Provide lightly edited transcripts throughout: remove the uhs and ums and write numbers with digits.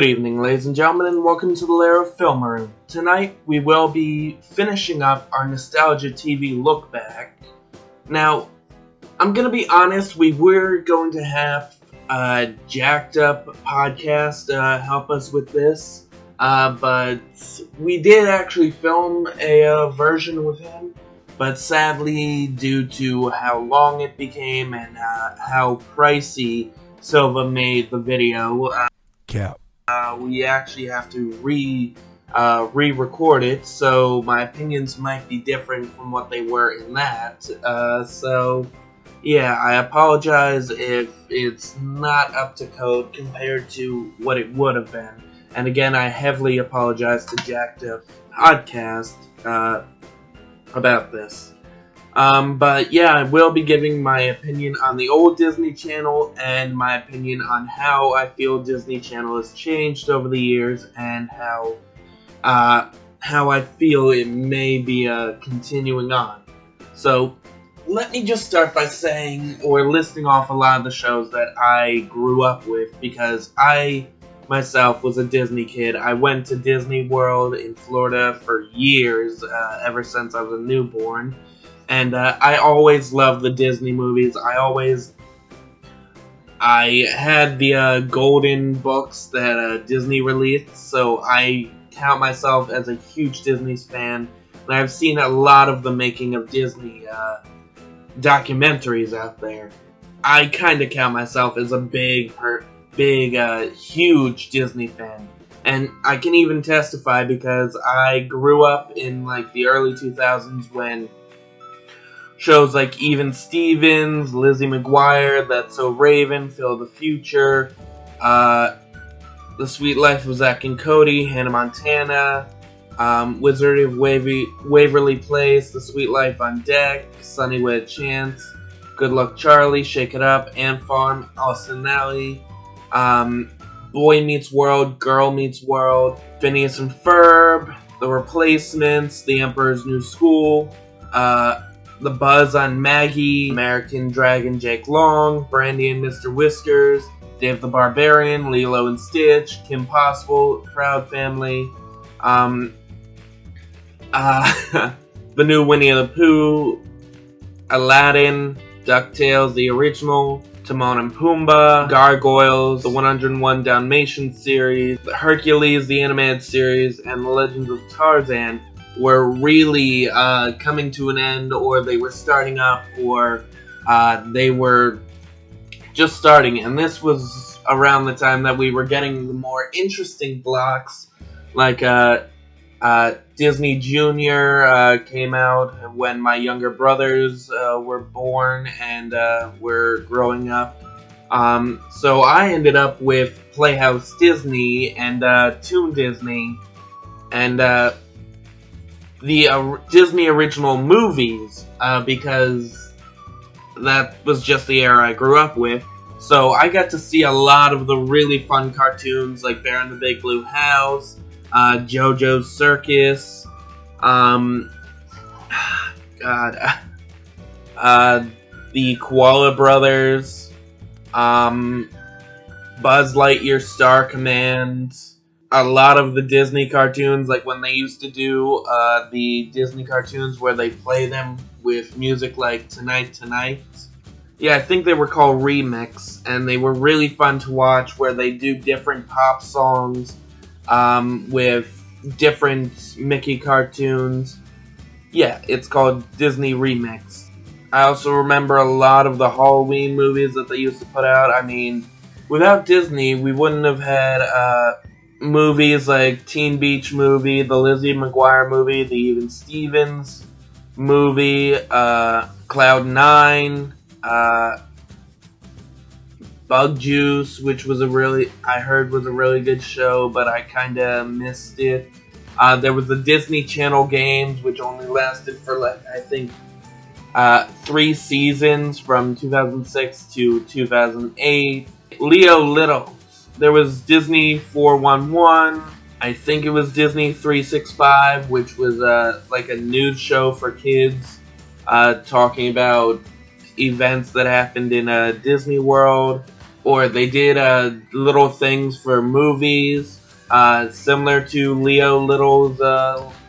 Good evening, ladies and gentlemen, and welcome to the Lair of Film Room. Tonight, we will be finishing up our Nostalgia TV look back. Now, I'm gonna be honest, we were going to have Jacked Up Podcast help us with this, but we did actually film a version with him, but sadly, due to how long it became and how pricey Silva made the video, we actually have to re-record it, so my opinions might be different from what they were in that. So, yeah, I apologize if it's not up to code compared to what it would have been. And again, I heavily apologize to Jacked Up Podcast about this. But yeah, I will be giving my opinion on the old Disney Channel and my opinion on how I feel Disney Channel has changed over the years and how I feel it may be continuing on. So, let me just start by saying, or listing off a lot of the shows that I grew up with, because I myself was a Disney kid. I went to Disney World in Florida for years, ever since I was a newborn. And I always loved the Disney movies. I had the golden books that Disney released, so I count myself as a huge Disney fan. And I've seen a lot of the making of Disney documentaries out there. I kind of count myself as a big, huge Disney fan. And I can even testify because I grew up in like the early 2000s when shows like Even Stevens, Lizzie McGuire, That's So Raven, Phil the Future, The Sweet Life of Zack and Cody, Hannah Montana, Wizard of Waverly Place, The Sweet Life on Deck, Sunny with a Chance, Good Luck Charlie, Shake It Up, Ant Farm, Austin Alley, Boy Meets World, Girl Meets World, Phineas and Ferb, The Replacements, The Emperor's New School, The Buzz on Maggie, American Dragon Jake Long, Brandy and Mr. Whiskers, Dave the Barbarian, Lilo and Stitch, Kim Possible, Proud Family, the new Winnie the Pooh, Aladdin, DuckTales, the original, Timon and Pumbaa, Gargoyles, the 101 Dalmatians series, the Hercules, the animated series, and the Legends of Tarzan were really coming to an end, or they were starting up, or they were just starting. And this was around the time that we were getting the more interesting blocks, like Disney Junior came out when my younger brothers were born and were growing up. So I ended up with Playhouse Disney and Toon Disney, and the Disney original movies, because that was just the era I grew up with. So I got to see a lot of the really fun cartoons like Bear in the Big Blue House, JoJo's Circus, the Koala Brothers, Buzz Lightyear Star Command, a lot of the Disney cartoons, like when they used to do the Disney cartoons where they play them with music like Tonight Tonight. Yeah, I think they were called Remix, and they were really fun to watch, where they do different pop songs with different Mickey cartoons. Yeah, it's called Disney Remix. I also remember a lot of the Halloween movies that they used to put out. I mean, without Disney, we wouldn't have had movies like Teen Beach Movie, the Lizzie McGuire movie, the Even Stevens movie, Cloud 9, Bug Juice, which was I heard was a really good show, but I kinda missed it. There was the Disney Channel games, which only lasted for I think 3 seasons from 2006 to 2008. Leo Little. There was Disney 411, I think it was Disney 365, which was like a news show for kids, talking about events that happened in Disney World. or they did little things for movies, similar to Leo Little's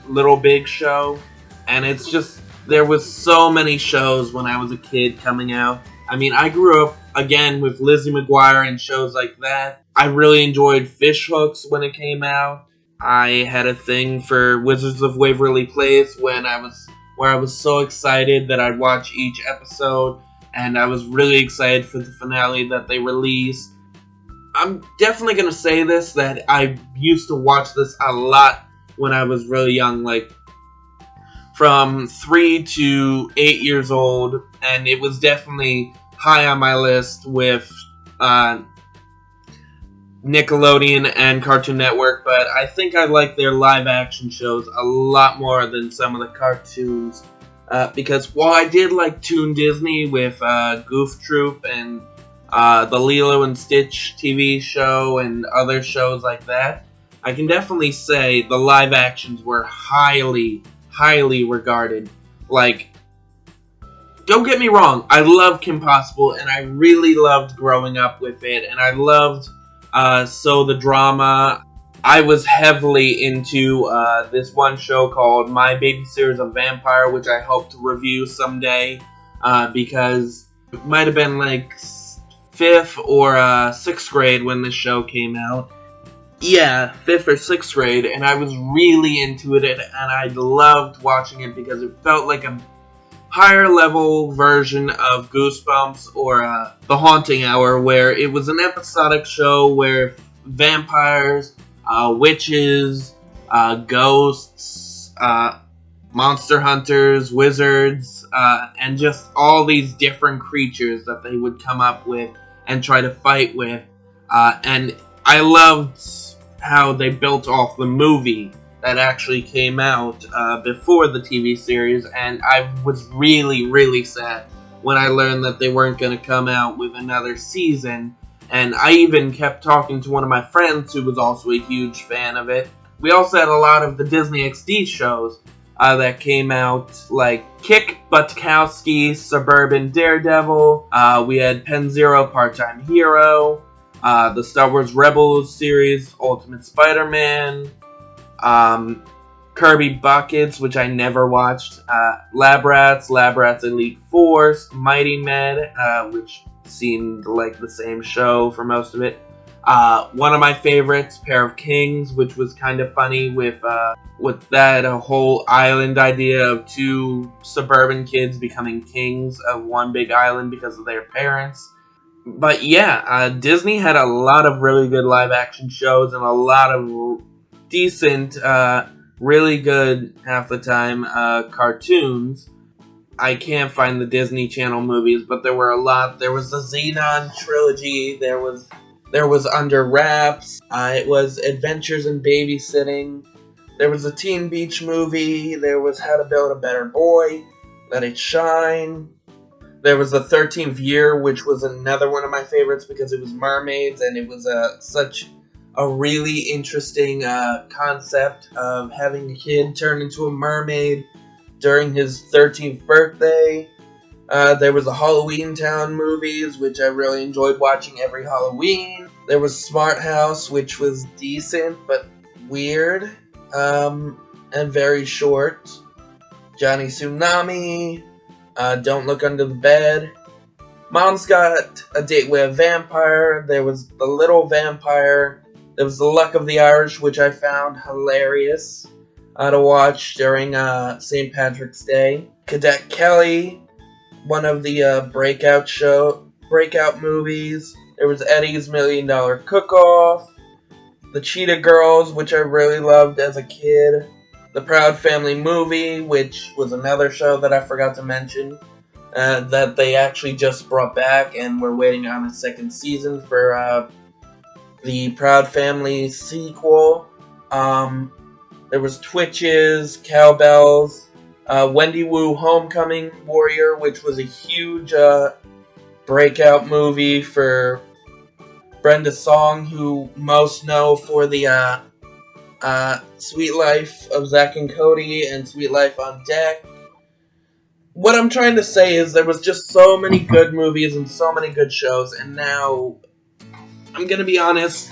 Little Big Show. And it's just, there was so many shows when I was a kid coming out. I mean, I grew up, again, with Lizzie McGuire and shows like that. I really enjoyed Fish Hooks when it came out. I had a thing for Wizards of Waverly Place where I was so excited that I'd watch each episode, and I was really excited for the finale that they released. I'm definitely going to say this, that I used to watch this a lot when I was really young, like from 3 to 8 years old, and it was definitely high on my list with Nickelodeon and Cartoon Network, but I think I like their live action shows a lot more than some of the cartoons. Because while I did like Toon Disney with Goof Troop and the Lilo and Stitch TV show and other shows like that, I can definitely say the live actions were highly, highly regarded. Like, don't get me wrong, I love Kim Possible, and I really loved growing up with it, and I loved So the Drama. I was heavily into this one show called My Babysitter's a Vampire, which I hope to review someday, because it might have been like 5th or 6th grade when this show came out. Yeah, 5th or 6th grade, and I was really into it, and I loved watching it because it felt like a higher level version of Goosebumps or The Haunting Hour, where it was an episodic show where vampires, witches, ghosts, monster hunters, wizards, and just all these different creatures that they would come up with and try to fight with. And I loved how they built off the movie that actually came out before the TV series, and I was really, really sad when I learned that they weren't going to come out with another season. And I even kept talking to one of my friends who was also a huge fan of it. We also had a lot of the Disney XD shows that came out, like Kick Buttkowski, Suburban Daredevil. We had Pen Zero, Part-Time Hero. The Star Wars Rebels series, Ultimate Spider-Man. Kirby Buckets, which I never watched. Lab Rats Elite Force. Mighty Med, which seemed like the same show for most of it. One of my favorites, Pair of Kings, which was kind of funny with that whole island idea of 2 suburban kids becoming kings of one big island because of their parents. But yeah, Disney had a lot of really good live action shows and a lot of decent, really good, half the time, cartoons. I can't find the Disney Channel movies, but there were a lot. There was the Xenon trilogy. There was Under Wraps. It was Adventures in Babysitting. There was a Teen Beach movie. There was How to Build a Better Boy. Let It Shine. There was The 13th Year, which was another one of my favorites because it was mermaids, and it was such a really interesting concept of having a kid turn into a mermaid during his 13th birthday. There was the Halloween Town movies, which I really enjoyed watching every Halloween. There was Smart House, which was decent, but weird, and very short. Johnny Tsunami, Don't Look Under the Bed. Mom's Got a Date with a Vampire. There was The Little Vampire. There was The Luck of the Irish, which I found hilarious to watch during St. Patrick's Day. Cadet Kelly, one of the breakout movies. There was Eddie's $1 Million Cook-Off. The Cheetah Girls, which I really loved as a kid. The Proud Family Movie, which was another show that I forgot to mention, that they actually just brought back, and we're waiting on a second season for the Proud Family sequel. There was Twitches, Cowbells, Wendy Wu Homecoming Warrior, which was a huge breakout movie for Brenda Song, who most know for the Sweet Life of Zack and Cody and Sweet Life on Deck. What I'm trying to say is there was just so many good movies and so many good shows, and now I'm gonna be honest,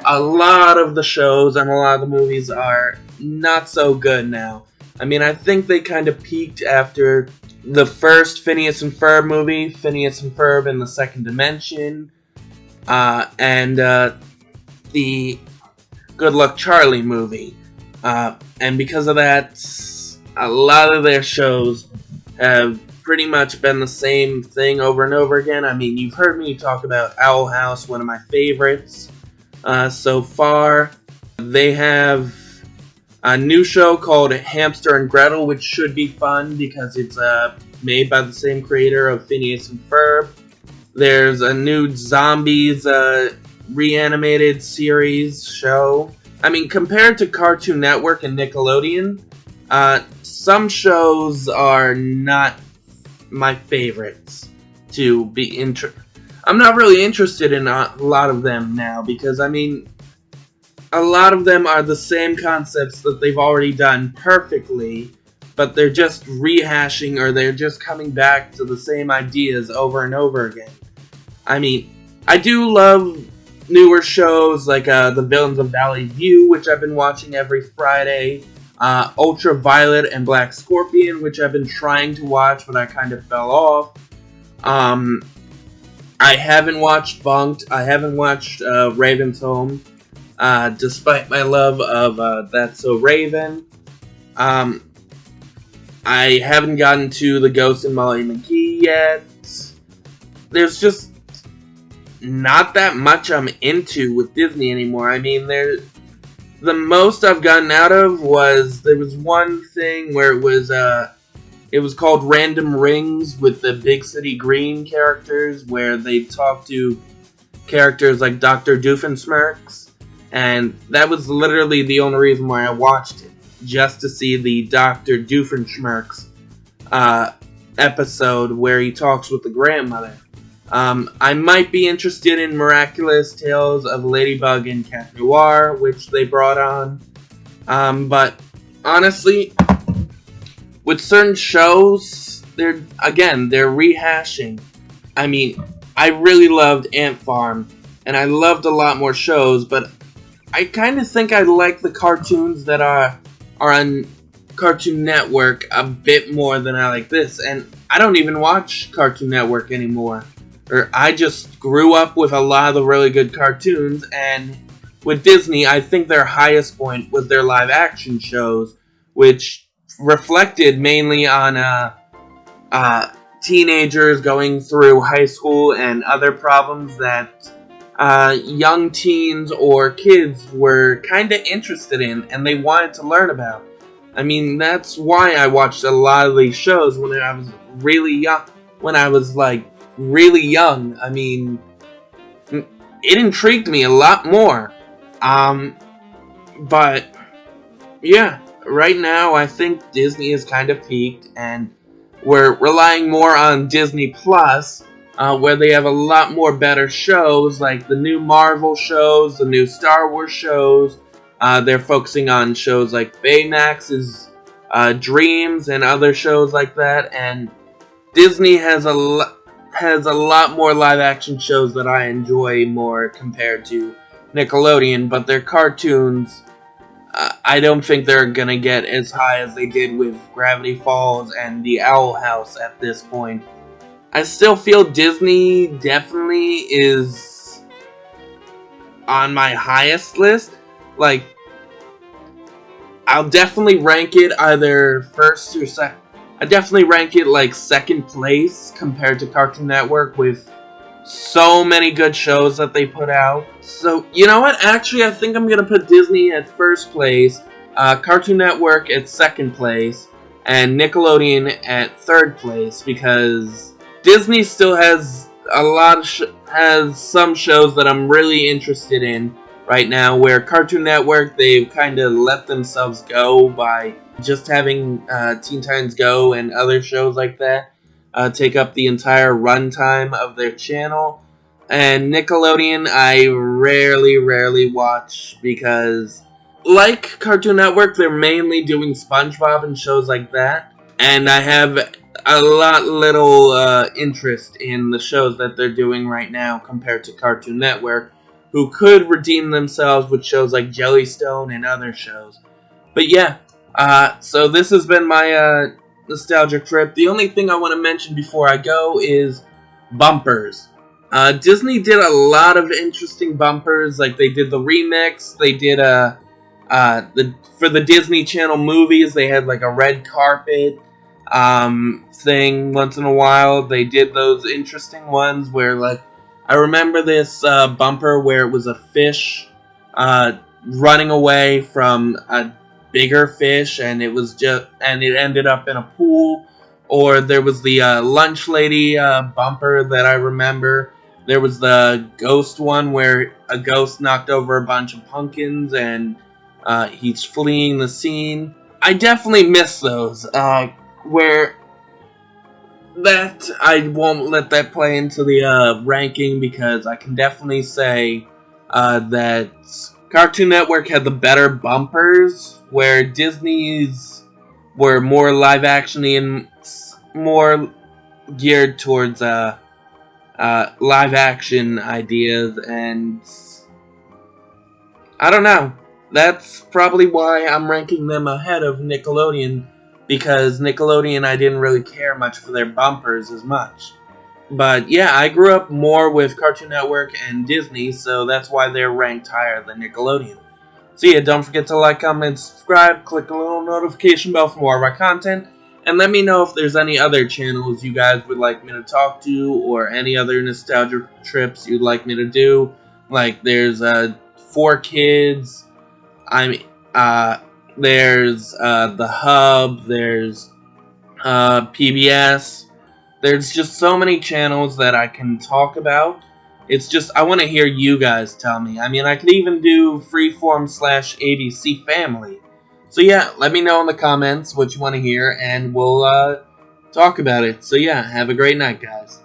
a lot of the shows and a lot of the movies are not so good now. I mean, I think they kind of peaked after the first Phineas and Ferb movie, Phineas and Ferb in the Second Dimension, and the Good Luck Charlie movie. And because of that, a lot of their shows have pretty much been the same thing over and over again. I mean, you've heard me talk about Owl House, one of my favorites so far. They have a new show called Hamster and Gretel, which should be fun because it's made by the same creator of Phineas and Ferb. There's a new Zombies reanimated series show. I mean, compared to Cartoon Network and Nickelodeon, some shows are not my favorites to be I'm not really interested in a lot of them now because, I mean, a lot of them are the same concepts that they've already done perfectly, but they're just rehashing or they're just coming back to the same ideas over and over again. I mean, I do love newer shows like The Villains of Valley View, which I've been watching every Friday, Ultraviolet and Black Scorpion, which I've been trying to watch, but I kind of fell off. I haven't watched Bunked. I haven't watched Raven's Home, despite my love of That's So Raven. I haven't gotten to The Ghost and Molly McGee yet. There's just not that much I'm into with Disney anymore. I mean, the most I've gotten out of there was one thing where it was called Random Rings with the Big City Green characters, where they talk to characters like Dr. Doofenshmirtz, and that was literally the only reason why I watched it, just to see the Dr. Doofenshmirtz episode where he talks with the grandmother. I might be interested in Miraculous Tales of Ladybug and Cat Noir, which they brought on. But honestly, with certain shows, they're rehashing. I mean, I really loved Ant Farm, and I loved a lot more shows, but I kind of think I like the cartoons that are on Cartoon Network a bit more than I like this, and I don't even watch Cartoon Network anymore. I just grew up with a lot of the really good cartoons, and with Disney, I think their highest point was their live-action shows, which reflected mainly on teenagers going through high school and other problems that young teens or kids were kind of interested in, and they wanted to learn about. I mean, that's why I watched a lot of these shows when I was really young. When I was, really young. I mean, it intrigued me a lot more. But, yeah, right now I think Disney is kind of peaked, and we're relying more on Disney Plus, where they have a lot more better shows, like the new Marvel shows, the new Star Wars shows. They're focusing on shows like Baymax's Dreams and other shows like that, and Disney has a lot more live-action shows that I enjoy more compared to Nickelodeon, but their cartoons, I don't think they're gonna get as high as they did with Gravity Falls and The Owl House at this point. I still feel Disney definitely is on my highest list. I'll definitely rank it either first or second. I definitely rank it second place compared to Cartoon Network with so many good shows that they put out. So, you know what? Actually, I think I'm going to put Disney at first place, Cartoon Network at second place, and Nickelodeon at third place, because Disney still has has some shows that I'm really interested in right now, where Cartoon Network, they've kind of let themselves go by just having Teen Titans Go and other shows like that take up the entire runtime of their channel. And Nickelodeon, I rarely watch because, like Cartoon Network, they're mainly doing SpongeBob and shows like that. And I have a lot little interest in the shows that they're doing right now compared to Cartoon Network, who could redeem themselves with shows like Jellystone and other shows. But yeah, so this has been my nostalgia trip. The only thing I want to mention before I go is bumpers. Disney did a lot of interesting bumpers. Like they did the remix. They did for the Disney Channel movies. They had like a red carpet thing once in a while. They did those interesting ones where like I remember this bumper where it was a fish running away from a bigger fish, and it ended up in a pool. Or there was the lunch lady bumper that I remember. There was the ghost one where a ghost knocked over a bunch of pumpkins and he's fleeing the scene. I definitely miss those. Where that I won't let that play into the ranking because I can definitely say that Cartoon Network had the better bumpers, where Disney's were more live actiony and more geared towards live action ideas, and I don't know. That's probably why I'm ranking them ahead of Nickelodeon, because Nickelodeon I didn't really care much for their bumpers as much. But yeah, I grew up more with Cartoon Network and Disney, so that's why they're ranked higher than Nickelodeon. So yeah, don't forget to like, comment, and subscribe, click the little notification bell for more of our content, and let me know if there's any other channels you guys would like me to talk to, or any other nostalgia trips you'd like me to do. Like there's 4Kids, there's The Hub, there's PBS. There's just so many channels that I can talk about. It's just, I want to hear you guys tell me. I mean, I could even do Freeform / ABC Family. So yeah, let me know in the comments what you want to hear, and we'll talk about it. So yeah, have a great night, guys.